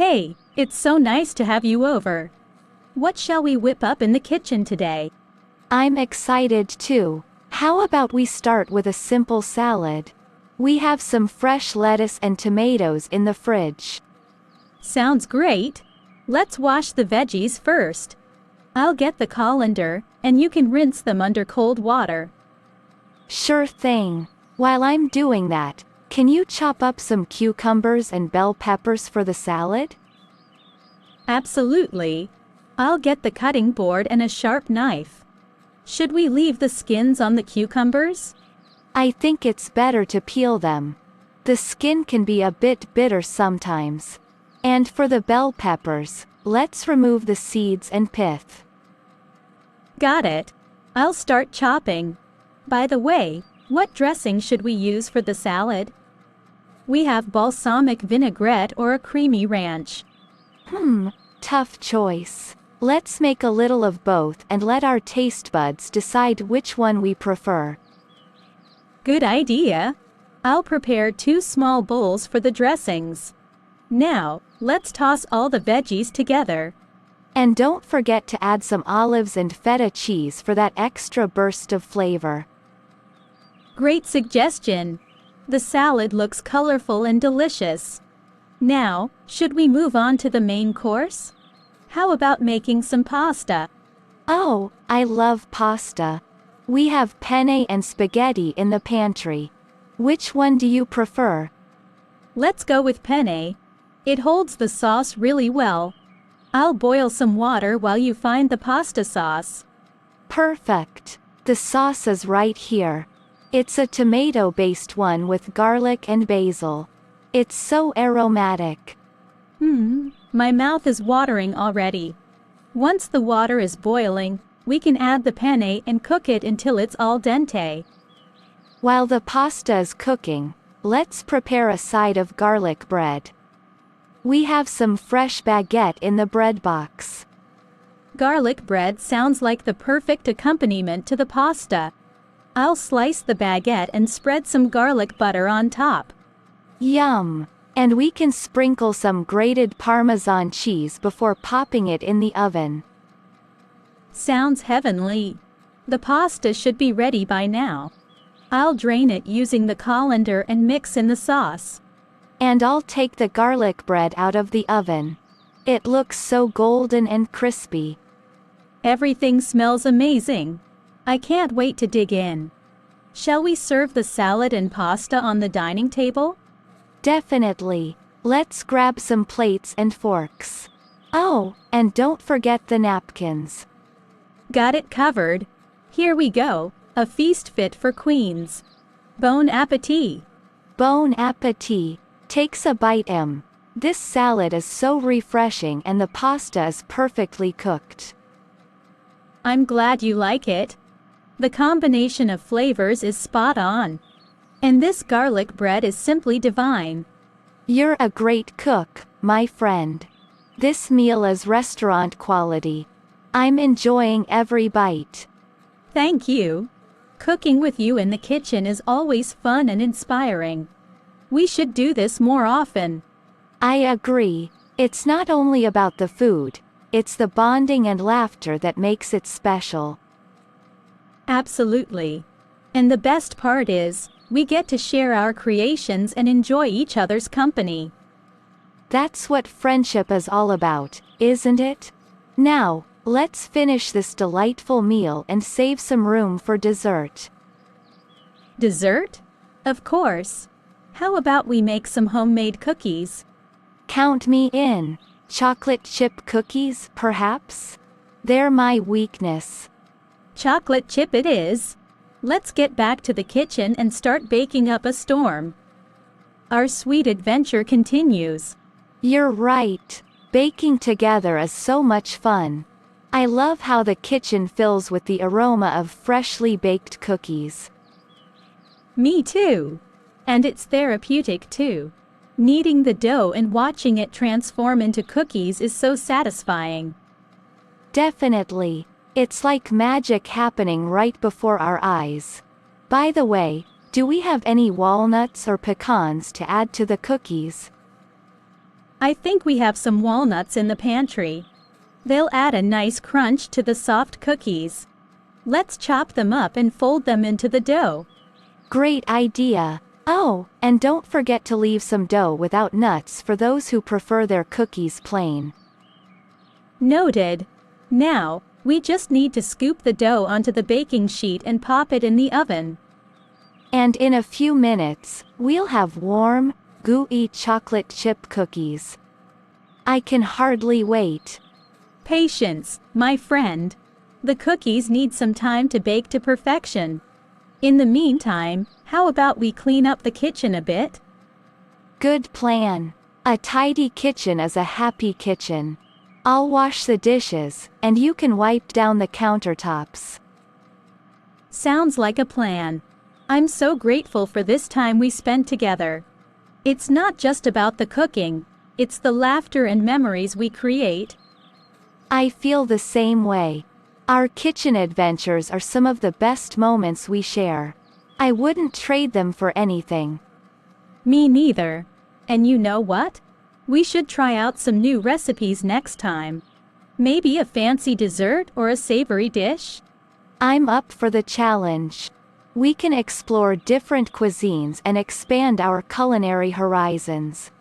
Hey, it's so nice to have you over. What shall we whip up in the kitchen today? I'm excited too. How about we start with a simple salad? We have some fresh lettuce and tomatoes in the fridge. Sounds great. Let's wash the veggies first. I'll get the colander, and you can rinse them under cold water. Sure thing. While I'm doing that, can you chop up some cucumbers and bell peppers for the salad? Absolutely. I'll get the cutting board and a sharp knife. Should we leave the skins on the cucumbers? I think it's better to peel them. The skin can be a bit bitter sometimes. And for the bell peppers, let's remove the seeds and pith. Got it. I'll start chopping. By the way, what dressing should we use for the salad? We have balsamic vinaigrette or a creamy ranch. Tough choice. Let's make a little of both and let our taste buds decide which one we prefer. Good idea. I'll prepare 2 small bowls for the dressings. Now, let's toss all the veggies together. And don't forget to add some olives and feta cheese for that extra burst of flavor. Great suggestion. The salad looks colorful and delicious. Now, should we move on to the main course? How about making some pasta? Oh, I love pasta. We have penne and spaghetti in the pantry. Which one do you prefer? Let's go with penne. It holds the sauce really well. I'll boil some water while you find the pasta sauce. Perfect. The sauce is right here. It's a tomato-based one with garlic and basil. It's so aromatic. My mouth is watering already. Once the water is boiling, we can add the penne and cook it until it's al dente. While the pasta is cooking, let's prepare a side of garlic bread. We have some fresh baguette in the bread box. Garlic bread sounds like the perfect accompaniment to the pasta. I'll slice the baguette and spread some garlic butter on top. Yum! And we can sprinkle some grated Parmesan cheese before popping it in the oven. Sounds heavenly. The pasta should be ready by now. I'll drain it using the colander and mix in the sauce. And I'll take the garlic bread out of the oven. It looks so golden and crispy. Everything smells amazing. I can't wait to dig in. Shall we serve the salad and pasta on the dining table? Definitely. Let's grab some plates and forks. Oh, and don't forget the napkins. Got it covered. Here we go, a feast fit for queens. Bon appetit. Bon appetit. Takes a bite. This salad is so refreshing and the pasta is perfectly cooked. I'm glad you like it. The combination of flavors is spot on. And this garlic bread is simply divine. You're a great cook, my friend. This meal is restaurant quality. I'm enjoying every bite. Thank you. Cooking with you in the kitchen is always fun and inspiring. We should do this more often. I agree. It's not only about the food, it's the bonding and laughter that makes it special. Absolutely. And the best part is, we get to share our creations and enjoy each other's company. That's what friendship is all about, isn't it? Now, let's finish this delightful meal and save some room for dessert. Dessert? Of course. How about we make some homemade cookies? Count me in. Chocolate chip cookies, perhaps? They're my weakness. Chocolate chip it is. Let's get back to the kitchen and start baking up a storm. Our sweet adventure continues. You're right. Baking together is so much fun. I love how the kitchen fills with the aroma of freshly baked cookies. Me too. And it's therapeutic too. Kneading the dough and watching it transform into cookies is so satisfying. Definitely. It's like magic happening right before our eyes. By the way, do we have any walnuts or pecans to add to the cookies? I think we have some walnuts in the pantry. They'll add a nice crunch to the soft cookies. Let's chop them up and fold them into the dough. Great idea. Oh, and don't forget to leave some dough without nuts for those who prefer their cookies plain. Noted. Now, we just need to scoop the dough onto the baking sheet and pop it in the oven. And in a few minutes, we'll have warm, gooey chocolate chip cookies. I can hardly wait. Patience, my friend. The cookies need some time to bake to perfection. In the meantime, how about we clean up the kitchen a bit? Good plan. A tidy kitchen is a happy kitchen. I'll wash the dishes, and you can wipe down the countertops. Sounds like a plan. I'm so grateful for this time we spent together. It's not just about the cooking, it's the laughter and memories we create. I feel the same way. Our kitchen adventures are some of the best moments we share. I wouldn't trade them for anything. Me neither. And you know what? We should try out some new recipes next time. Maybe a fancy dessert or a savory dish? I'm up for the challenge. We can explore different cuisines and expand our culinary horizons.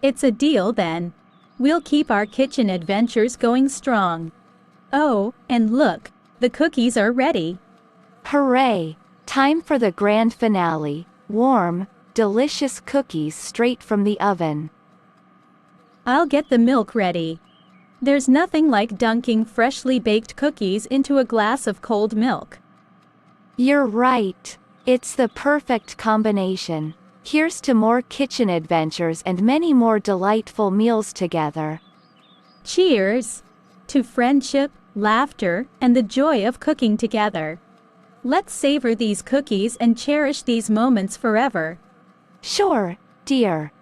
It's a deal then. We'll keep our kitchen adventures going strong. Oh, and look, the cookies are ready. Hooray! Time for the grand finale. Warm, delicious cookies straight from the oven. I'll get the milk ready. There's nothing like dunking freshly baked cookies into a glass of cold milk. You're right. It's the perfect combination. Here's to more kitchen adventures and many more delightful meals together. Cheers! To friendship, laughter, and the joy of cooking together. Let's savor these cookies and cherish these moments forever. Sure, dear.